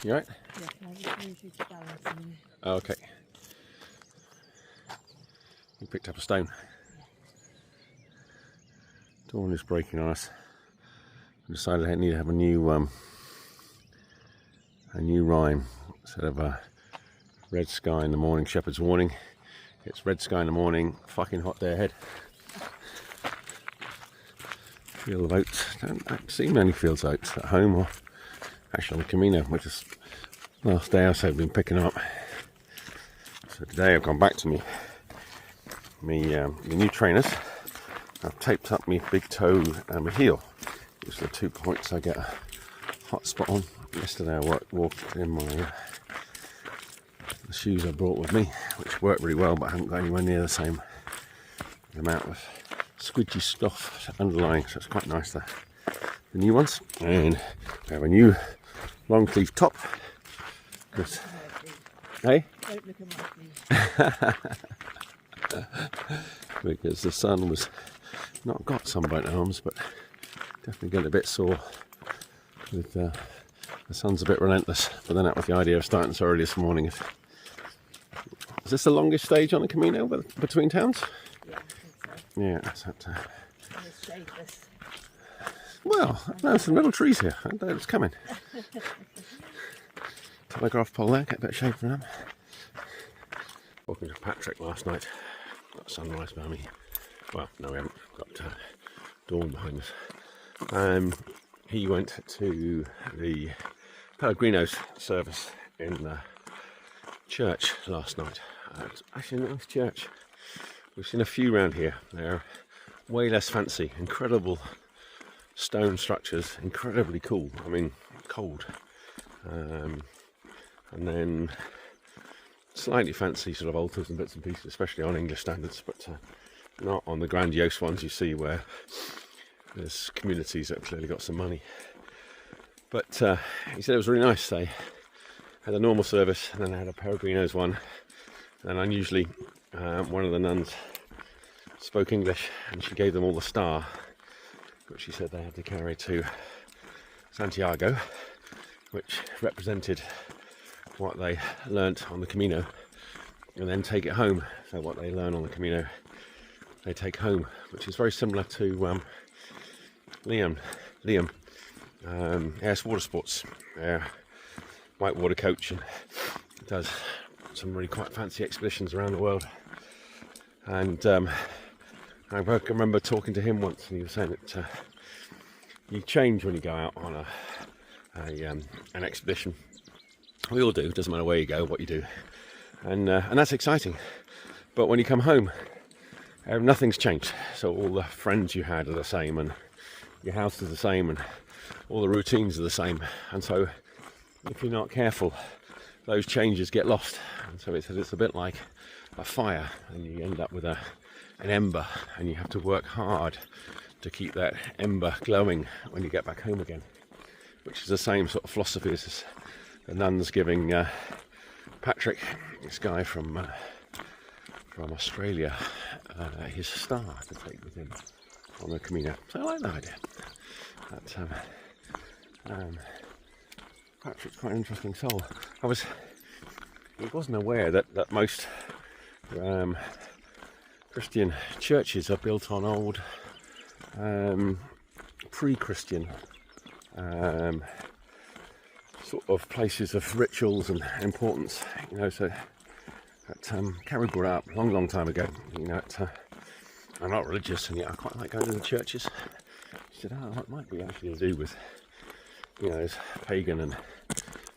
You right? Yeah, can I just move you to balance a minute? Oh, okay. You picked up a stone. Dawn is breaking on us. I decided I need to have a new rhyme instead of a red sky in the morning, shepherd's warning. It's red sky in the morning, fucking hot day ahead. Field of oats. Don't see many fields of oats at home or actually on the Camino, which is last day or so I've been picking up. So today I've gone back to me new trainers. I've taped up my big toe and my heel. These are the 2 points I get a hot spot on. Yesterday I walked in the shoes I brought with me, which worked really well, but I haven't got anywhere near the same amount of squidgy stuff underlying, so it's quite nice, the new ones. And we have a new long sleeve top. Hey? Don't look at my feet. Because the sun was not got sunburnt arms, but definitely getting a bit sore with the sun's a bit relentless. But then that was the idea of starting so early this morning. Is this the longest stage on the Camino between towns? Yeah, I think so. Yeah, that's that. And it's shadeless. Well, no, some little trees here. It's coming. Telegraph pole there, get a bit of shade from them. Walking to Patrick last night. Got sunrise behind me. Well, no, we haven't got dawn behind us. He went to the Pellegrino's service in the church last night. It's actually a nice church. We've seen a few around here. They're way less fancy, incredible stone structures, incredibly cool. I mean, cold. And then slightly fancy sort of altars and bits and pieces, especially on English standards, but not on the grandiose ones you see where there's communities that have clearly got some money. But he said it was really nice. They had a normal service, and then they had a Pellegrino's one, and unusually one of the nuns spoke English, and she gave them all the star, which she said they had to carry to Santiago, which represented what they learnt on the Camino, and then take it home. So what they learn on the Camino, they take home, which is very similar to Liam. It's water sports. Whitewater coach, and does some really quite fancy expeditions around the world. And I remember talking to him once, and he was saying that you change when you go out on an expedition. We all do. It doesn't matter where you go, what you do, and that's exciting. But when you come home, nothing's changed. So all the friends you had are the same, and your house is the same, and all the routines are the same. And so, if you're not careful, those changes get lost. And so it's a bit like a fire, and you end up with an ember, and you have to work hard to keep that ember glowing when you get back home again. Which is the same sort of philosophy as the nuns giving Patrick, this guy from Australia, his star to take with him on the Camino. So I like that idea. Patrick's quite an interesting soul. I wasn't aware that most Christian churches are built on old pre-Christian sort of places of rituals and importance, you know. So Carrie brought it up a long time ago, you know. I'm not religious, and yet I quite like going to the churches. She said, oh, that might be actually to do with, you know, this pagan and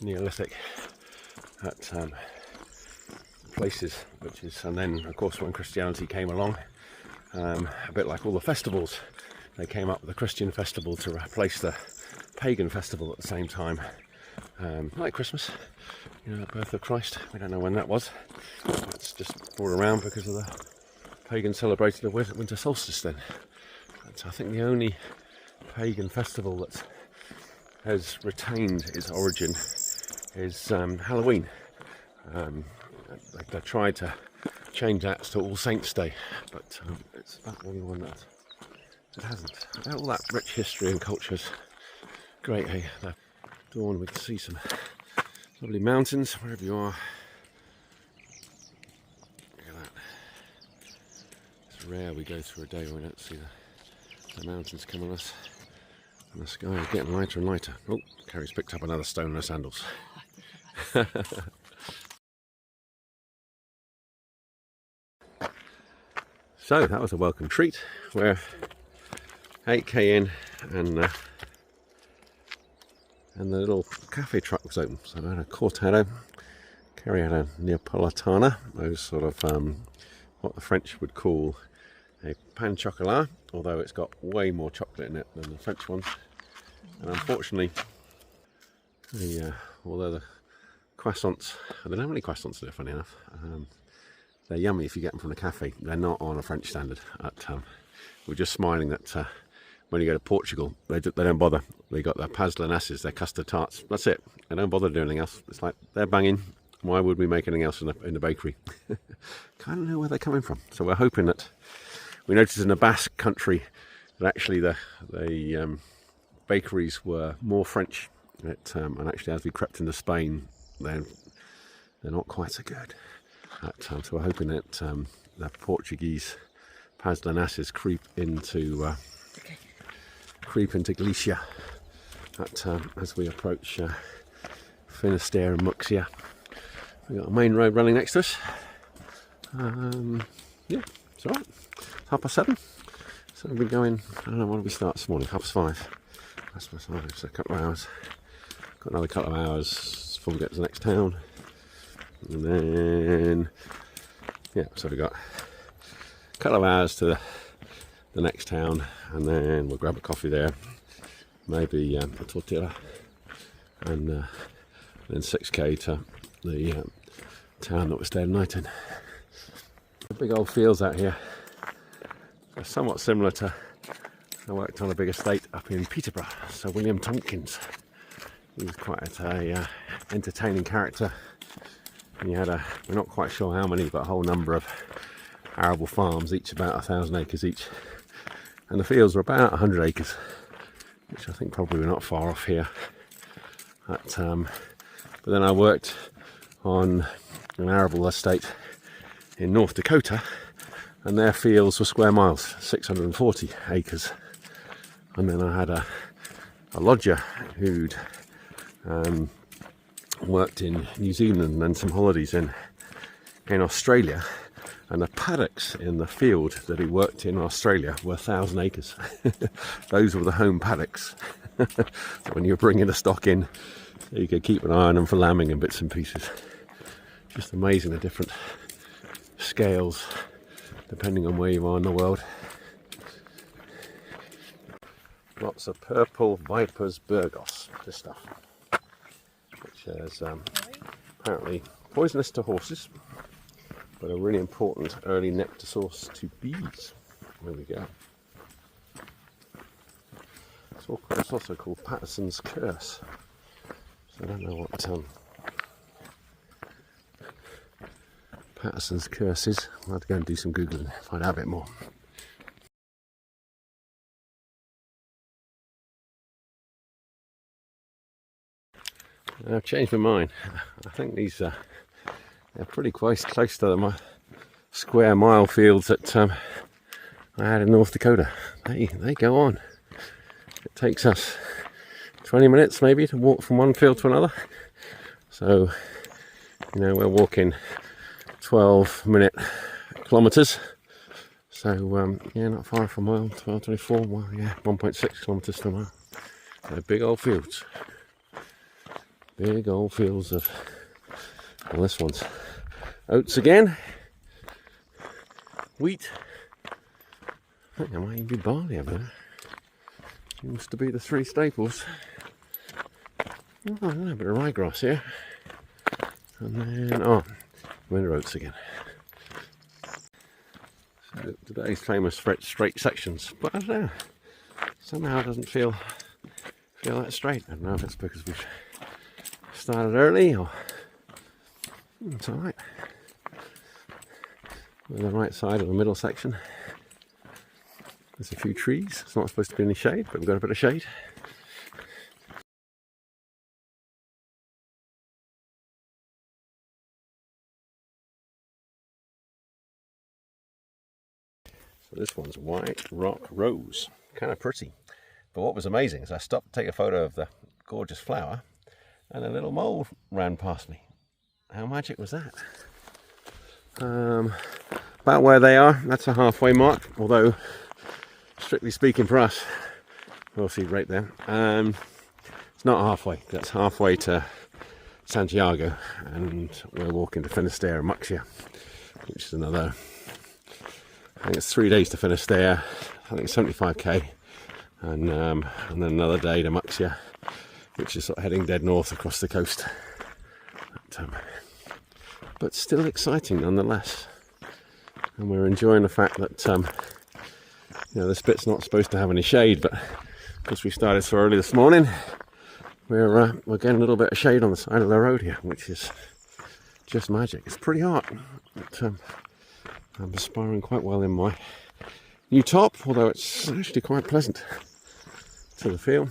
Neolithic places, and then of course when Christianity came along, a bit like all the festivals, they came up with a Christian festival to replace the pagan festival at the same time. Like Christmas, you know, the birth of Christ. We don't know when that was. It's just brought around because of the pagan celebrated the winter solstice then. That's, I think, the only pagan festival that has retained its origin is Halloween. They tried to change that to All Saints Day, but it's about the only one that it hasn't. All that rich history and culture is great. Hey, dawn, we can see some Lovely mountains wherever you are. Look at that. It's rare we go through a day where we don't see the mountains come on us. And the sky is getting lighter and lighter. Oh, Carrie's picked up another stone in her sandals. So that was a welcome treat. We're 8k in and the little cafe truck was open. So I had a cortado, Carrie had a Neapolitana, those sort of what the French would call a pain chocolat, although it's got way more chocolate in it than the French ones. And unfortunately, although the croissants, they're not really croissants there, funny enough. They're yummy if you get them from the cafe. They're not on a French standard. We're just smiling that when you go to Portugal, they don't bother. They got their paslanasses, their custard tarts. That's it. They don't bother doing anything else. It's like, they're banging. Why would we make anything else in the bakery? Kind of know where they're coming from. So we're hoping that, we noticed in the Basque country that actually the bakeries were more French. And actually as we crept into Spain, they're not quite so good. So we're hoping that the Portuguese paslanasses creep into Galicia as we approach Finisterre and Muxia. We've got a main road running next to us. Yeah, it's alright. 7:30. So we'll be going, I don't know, when did we start this morning? 5:30. That's five, so a couple of hours. Got another couple of hours before we get to the next town. And then, yeah, so we've got a couple of hours to the next town, and then we'll grab a coffee there, maybe a tortilla, and then 6k to the town that we're staying the night in. The big old fields out here are somewhat similar to, I worked on a big estate up in Peterborough, so William Tompkins. He was quite a entertaining character. And you had we're not quite sure how many, but a whole number of arable farms, each about 1,000 acres each. And the fields were about 100 acres, which I think probably we're not far off here. But then I worked on an arable estate in North Dakota, and their fields were square miles, 640 acres. And then I had a lodger who'd worked in New Zealand and some holidays in Australia, and the paddocks in the field that he worked in Australia were 1,000 acres. Those were the home paddocks. So when you were bringing the stock in, you could keep an eye on them for lambing and bits and pieces. Just amazing, the different scales depending on where you are in the world. Lots of purple Viper's Burgos, this stuff, which is apparently poisonous to horses, but a really important early nectar source to bees. There we go. It's also called Patterson's Curse. So I don't know what Patterson's Curse is. I'll have to go and do some Googling and find out a bit more. I've changed my mind. I think these they're pretty close to the square mile fields that I had in North Dakota. They go on. It takes us 20 minutes maybe to walk from one field to another. So, you know, we're walking 12-minute kilometres. So, yeah, not far from a mile, 12, 24, well, yeah, 1.6 kilometres to a mile. So big old fields. Big old fields of, well, this one's oats again, wheat, I think there might even be barley over there. Seems to be the three staples. Oh, a little bit of ryegrass here. And then, winter oats again. So today's famous for its straight sections, but I don't know, somehow it doesn't feel that straight. I don't know if it's because we've started early or it's alright. On the right side of the middle section, there's a few trees. It's not supposed to be any shade, but we've got a bit of shade. So this one's White Rock Rose, kind of pretty. But what was amazing is I stopped to take a photo of the gorgeous flower and a little mole ran past me. How magic was that? About where they are, that's a halfway mark, although strictly speaking for us, we'll see right there, it's not halfway. That's halfway to Santiago, and we're walking to Finisterre and Muxia, which is another, I think it's 3 days to Finisterre, I think it's 75k, and then another day to Muxia, which is sort of heading dead north across the coast. But still exciting nonetheless, and we're enjoying the fact that you know, this bit's not supposed to have any shade, but because we started so early this morning, we're getting a little bit of shade on the side of the road here, which is just magic. It's pretty hot, but I'm aspiring quite well in my new top, although it's actually quite pleasant to the feel.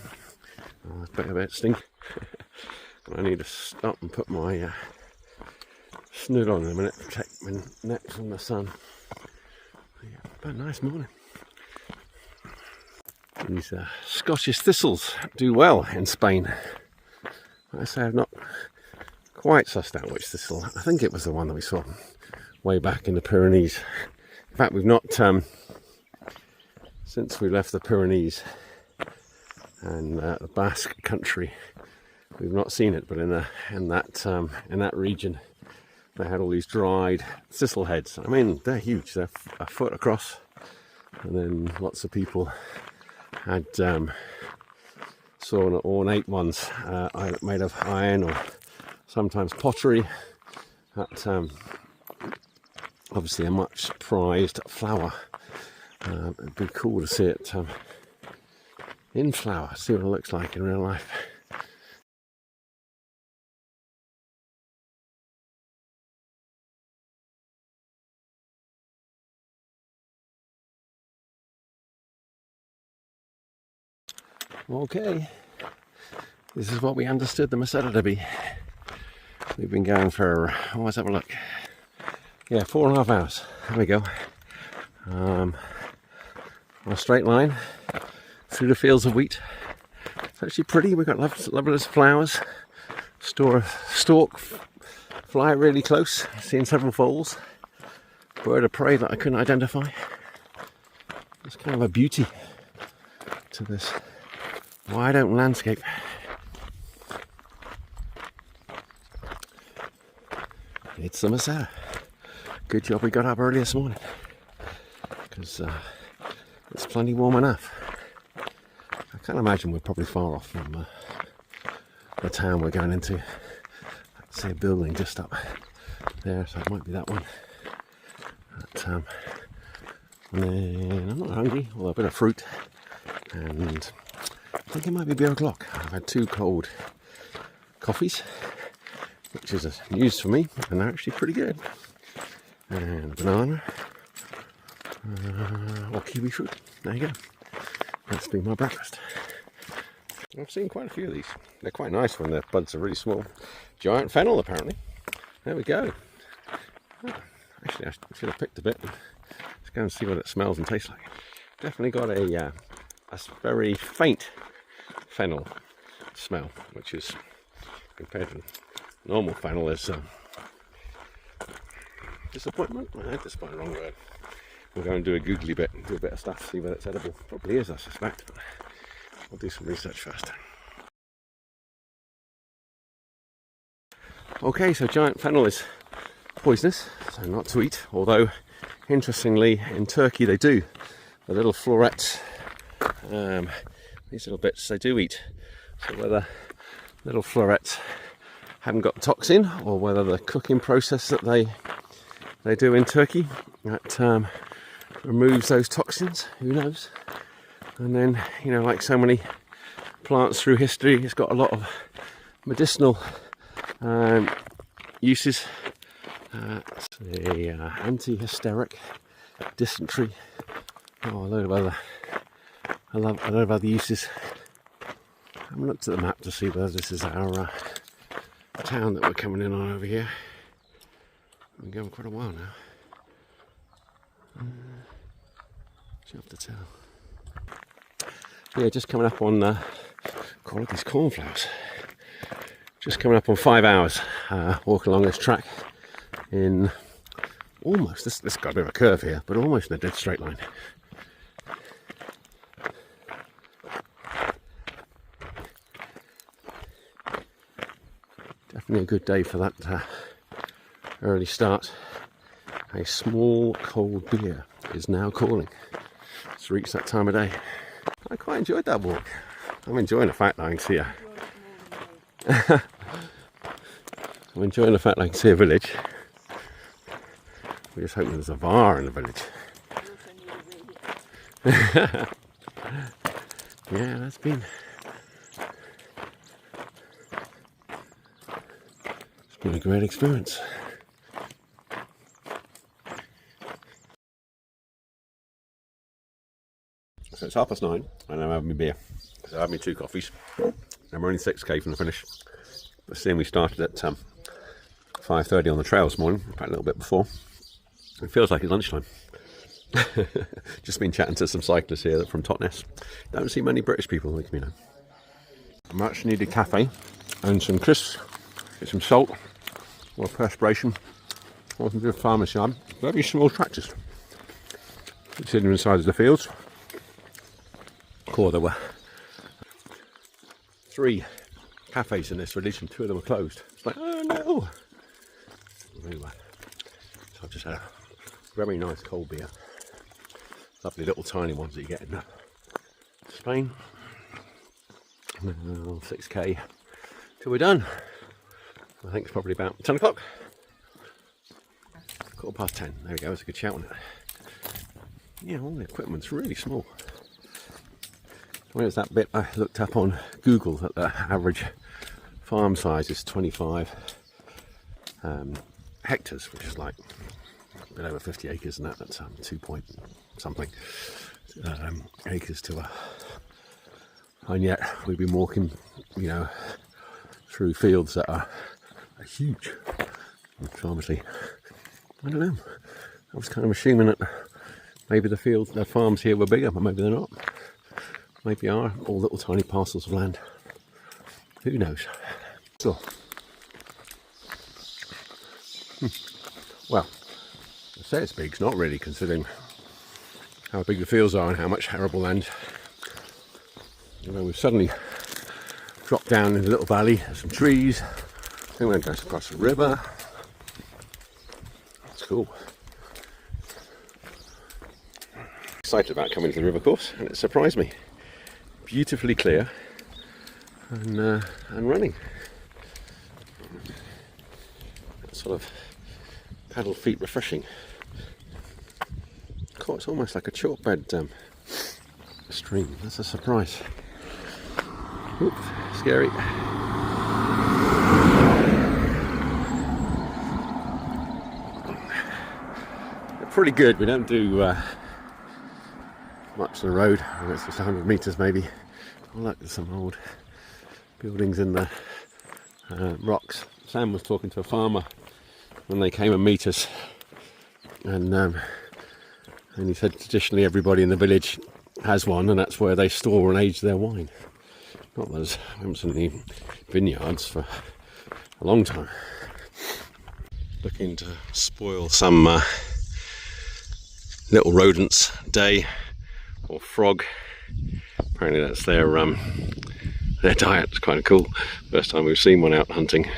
Oh, it's a bit stinky. I need to stop and put my snood on in a minute to protect my neck from the sun. Yeah, but a nice morning. These Scottish thistles do well in Spain. I say I've not quite sussed out which thistle. I think it was the one that we saw way back in the Pyrenees. In fact, we've not, since we left the Pyrenees and the Basque country, we've not seen it. But in that region, they had all these dried thistle heads. I mean, they're huge. They're a foot across, and then lots of people had sort of ornate ones made of iron or sometimes pottery. That obviously a much prized flower. It'd be cool to see it in flower, see what it looks like in real life. Okay, this is what we understood the Meseta to be. We've been going for, oh, let's have a look. Yeah, 4.5 hours. There we go. On a straight line through the fields of wheat. It's actually pretty. We've got lovely flowers. Stork fly really close. Seeing several foals. Bird of prey that I couldn't identify. It's kind of a beauty to this wide open landscape. It's the Meseta. Good job we got up early this morning, because it's plenty warm enough. I can't imagine we're probably far off from the town we're going into. I can see a building just up there, so it might be that one. But, and then I'm not hungry, although a bit of fruit, and I think it might be beer o'clock. I've had 2 cold coffees, which is news for me, and they're actually pretty good. And banana, or kiwi fruit. There you go. That's been my breakfast. I've seen quite a few of these. They're quite nice when their buds are really small. Giant fennel, apparently. There we go. Oh, actually, I should have picked a bit. Let's go and see what it smells and tastes like. Definitely got a very faint fennel smell, which is, compared to normal fennel, is disappointment? That's the wrong word. We'll go and do a googly bit, do a bit of stuff, see whether it's edible. Probably is, I suspect, but we'll do some research first. Okay, so giant fennel is poisonous, so not to eat, although interestingly in Turkey they do. The little florets, these little bits, they do eat. So whether little florets haven't got toxin, or whether the cooking process that they do in Turkey that removes those toxins, who knows. And then, you know, like so many plants through history, it's got a lot of medicinal uses. It's a anti-hysteric, dysentery, a load of other uses. I haven't looked at the map to see whether this is our town that we're coming in on over here. We've been going quite a while now. Job to tell. Yeah, just coming up on God, look at these cornflowers. Just coming up on 5 hours walking along this track in almost, this got a bit of a curve here, but almost in a dead straight line. Definitely a good day for that early start. A small cold beer is now calling. It's reached that time of day. I quite enjoyed that walk. I'm enjoying the fact that I can see I'm enjoying the fact that I can see a village. We're just hoping there's a bar in the village. Yeah, that's been... It's been a great experience. So it's 9:30 and I'm having my beer. So I have my 2 coffees. I'm only 6k from the finish. But seeing we started at 5:30 on the trail this morning, in fact a little bit before, it feels like it's lunchtime. Just been chatting to some cyclists here from Condes. Don't see many British people in the Camino. A much needed cafe and some crisps, get some salt, or perspiration, or some good farmer's yard. Very small tractors. Sitting inside the fields. Cool, there were 3 cafes in this village and 2 of them were closed. It's like, oh no! Anyway, so I've just had a very nice cold beer. Lovely little tiny ones that you get in Spain. 6k till we're done. I think it's probably about 10 o'clock. 10:15. There we go, it's a good shout on it. Yeah, all the equipment's really small. When it was that bit I looked up on Google that the average farm size is 25 hectares, which is like a bit over 50 acres, and that's 2 point something acres to a. And yet we've been walking, you know, through fields that are huge. So obviously, I don't know. I was kind of assuming that maybe the farms here were bigger, but maybe they're not. Maybe are all little tiny parcels of land. Who knows? So, well, I say it's big. It's not really, considering how big the fields are and how much arable land. You know, we've suddenly dropped down in a little valley. There's some trees. I think we're going to go across the river. That's cool. Excited about coming to the river course, and it surprised me. Beautifully clear and running. Sort of paddle feet refreshing. God, it's almost like a chalk bed stream. That's a surprise. Oop, scary. They're pretty good. We don't do much of the road. It's just 100 metres maybe. Oh look, there's some old buildings in the rocks. Sam was talking to a farmer when they came and meet us, and he said traditionally everybody in the village has one, and that's where they store and age their wine. Not those, I haven't seen any vineyards for a long time. Looking to spoil some little rodent's day, or frog. Apparently that's their diet. It's kind of cool. First time we've seen one out hunting.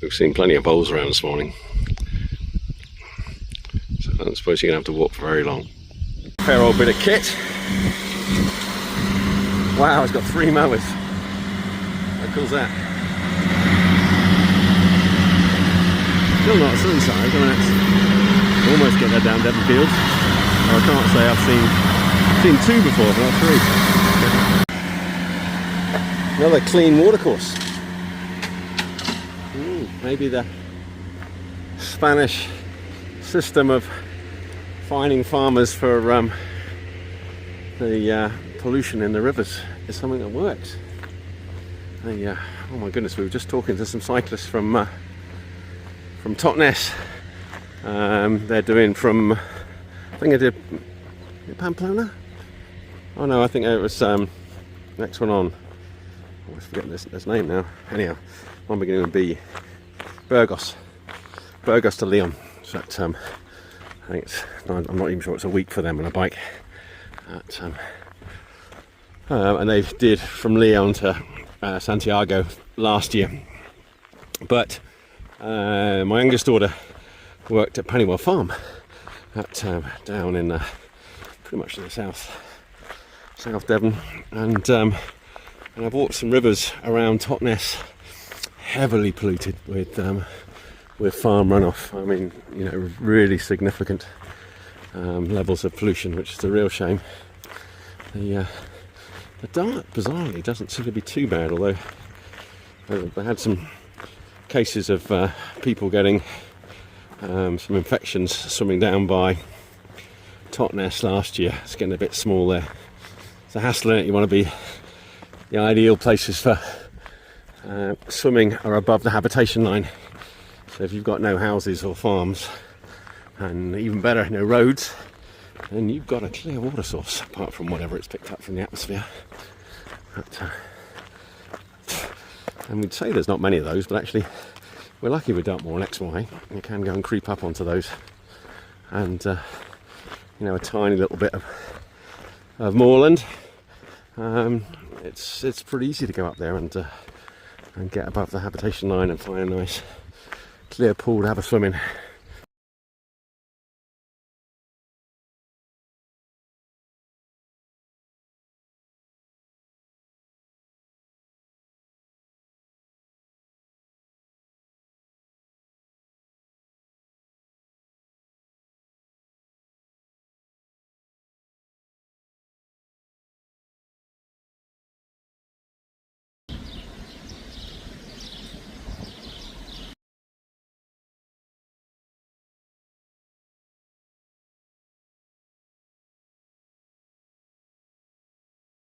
We've seen plenty of voles around this morning. So I don't suppose you're going to have to walk for very long. Fair old bit of kit. Wow, it's got 3 mowers. How cool's that? Still not a sun size. I mean, that's almost get that down Devon Fields. I can't say I've seen 2 before, but not 3. Another clean watercourse. Maybe the Spanish system of fining farmers for the pollution in the rivers is something that works. Oh my goodness, we were just talking to some cyclists from Totnes. They're doing from I think I did Pamplona? Oh no, I think it was next one on. I always forget this name now. Anyhow, one beginning with B. Burgos to Leon. So that, I think I'm not even sure it's a week for them on a bike. And they did from Leon to Santiago last year. But my youngest daughter worked at Pennywell Farm down in pretty much in the south Devon, and I've walked some rivers around Totnes, heavily polluted with farm runoff. I mean, you know, really significant levels of pollution, which is a real shame. The diet, bizarrely, doesn't seem to be too bad, although they had some cases of people getting some infections swimming down by Totnes last year. It's getting a bit small there. It's a hassle, in it. You want to be the ideal places for swimming are above the habitation line. So if you've got no houses or farms, and even better, no roads, then you've got a clear water source, apart from whatever it's picked up from the atmosphere. And we'd say there's not many of those, but actually we're lucky with Dartmoor and XY. You can go and creep up onto those, and you know, a tiny little bit of moorland. It's pretty easy to go up there and get above the habitation line and find a nice clear pool to have a swim in.